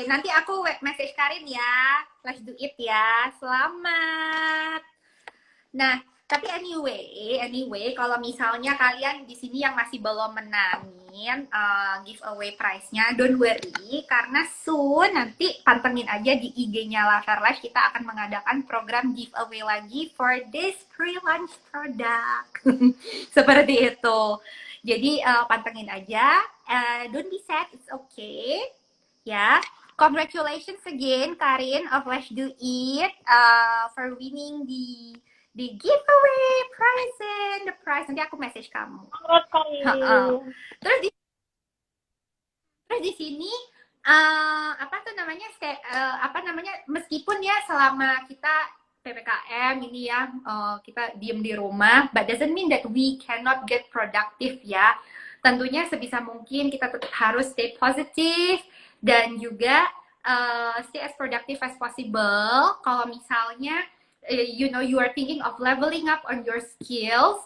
Nanti aku message Karin ya. Let's do it ya. Selamat. Nah, tapi anyway, kalau misalnya kalian di sini yang masih belum menangin giveaway prize-nya, don't worry, karena soon nanti pantengin aja di IG-nya Laver Life, kita akan mengadakan program giveaway lagi for this pre-launch product. Seperti itu. Jadi pantengin aja, don't be sad, it's okay. Ya, congratulations again Karin of Let's Do It for winning the giveaway the prize. Nanti aku message kamu.
Congrats, Karin.
Terus di sini apa tuh namanya meskipun ya selama kita PPKM ini ya kita diem di rumah, but doesn't mean that we cannot get productive ya. Tentunya sebisa mungkin kita tetap harus stay positive dan juga stay as productive as possible. Kalau misalnya you are thinking of leveling up on your skills,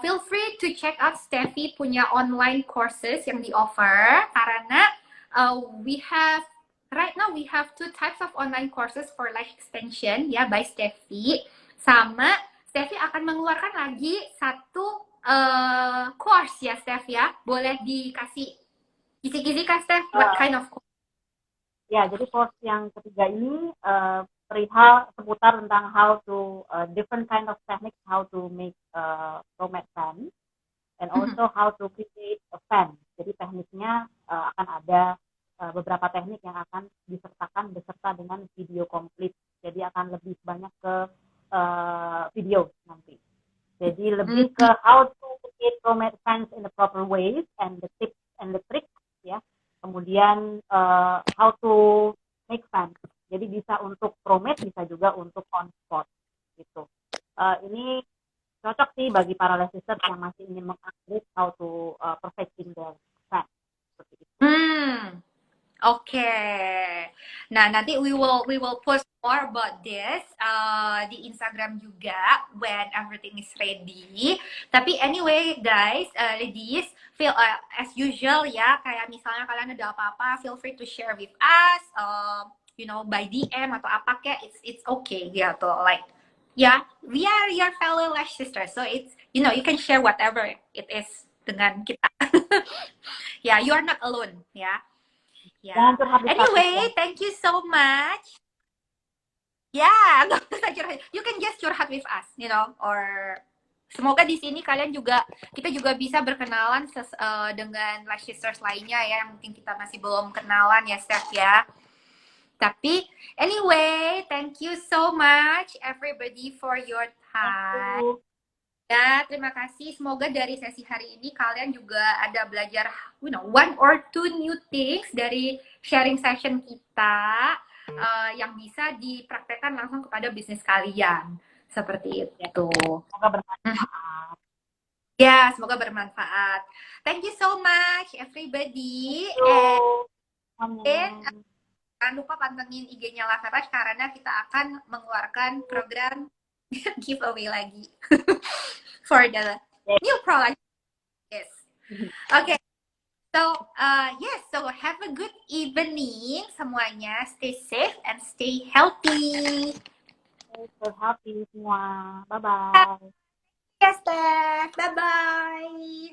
feel free to check out Steffi punya online courses yang di offer, karena right now we have 2 types of online courses for life extension ya by Steffi. Sama Steffi akan mengeluarkan lagi satu course ya Steph ya. Boleh dikasih kisi-kisi Kak Steph, what kind of course?
Ya, jadi course yang ketiga ini perihal seputar tentang how to different kind of techniques, how to make pomade fan, and also how to create a fan. Jadi tekniknya akan ada beberapa teknik yang akan disertakan beserta dengan video komplit. Jadi akan lebih banyak ke video nanti. Jadi lebih ke how to create pomade fans in the proper ways and the tips and the tricks ya. Kemudian how to make fans. Jadi bisa untuk pomade, bisa juga untuk on spot gitu. Ini cocok sih bagi para sisters yang masih ingin mengupgrade how to perfecting their fans seperti itu.
Oke. Nah, nanti we will post more about this di Instagram juga when everything is ready. Tapi anyway, guys, ladies, feel as usual ya, kayak misalnya kalian ada apa-apa, feel free to share with us, by DM atau apa kayak, it's okay gitu. Like, yeah, we are your fellow lash sisters, so it's you can share whatever it is dengan kita. Yeah, you are not alone, ya. Yeah. Anyway, thank you so much. Yeah, you can just curhat with us, or semoga di sini kita juga bisa berkenalan dengan lash sisters lainnya ya, yang mungkin kita masih belum kenalan ya, Steph ya. Tapi anyway, thank you so much everybody for your time. Ya, terima kasih. Semoga dari sesi hari ini kalian juga ada belajar, 1 or 2 new things dari sharing session kita yang bisa dipraktekkan langsung kepada bisnis kalian. Seperti itu.
Semoga bermanfaat.
Ya, semoga bermanfaat. Thank you so much everybody. And jangan lupa pantengin IG-nya Laveras karena kita akan mengeluarkan program giveaway lagi for the new product. Yes. Okay. So, so have a good evening semuanya. Stay safe and stay healthy.
Stay healthy semua. Bye-bye.
Yes, Steph. Bye-bye.